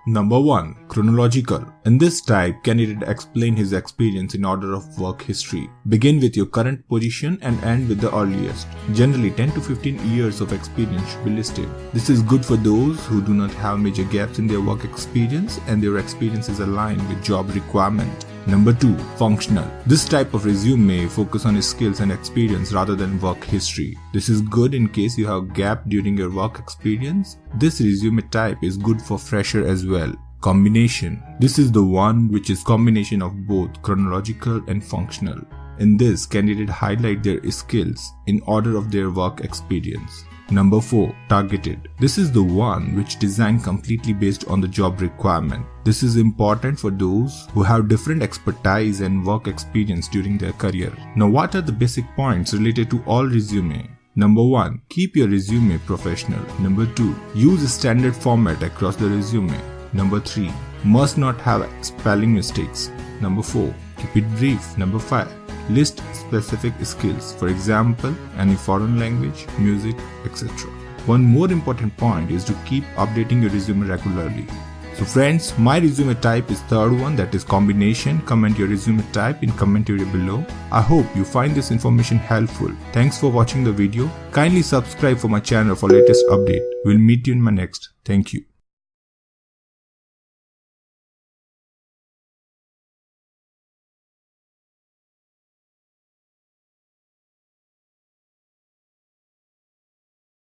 Number 1. Chronological. In this type, candidate explain his experience in order of work history. Begin with your current position and end with the earliest. Generally 10 to 15 years of experience should be listed. This is good for those who do not have major gaps in their work experience and their experience is aligned with job requirement. Number 2. Functional. This type of resume focus on skills and experience rather than work history. This is good in case you have gap during your work experience. This resume type is good for fresher as well. Combination. This is the one which is combination of both chronological and functional. In this, candidate highlight their skills in order of their work experience. Number 4. Targeted. This is the one which designed completely based on the job requirement. This is important for those who have different expertise and work experience during their career. Now, what are the basic points related to all resume? Number 1. Keep your resume professional. Number 2. Use a standard format across the resume. Number 3. Must not have spelling mistakes. Number 4. Keep it brief. Number 5. List specific skills, for example, any foreign language, music, etc. One more important point is to keep updating your resume regularly. So friends, my resume type is third one, that is combination. Comment your resume type in comment area below. I hope you find this information helpful. Thanks for watching the video. Kindly subscribe for my channel for latest update. We'll meet you in my next. Thank you.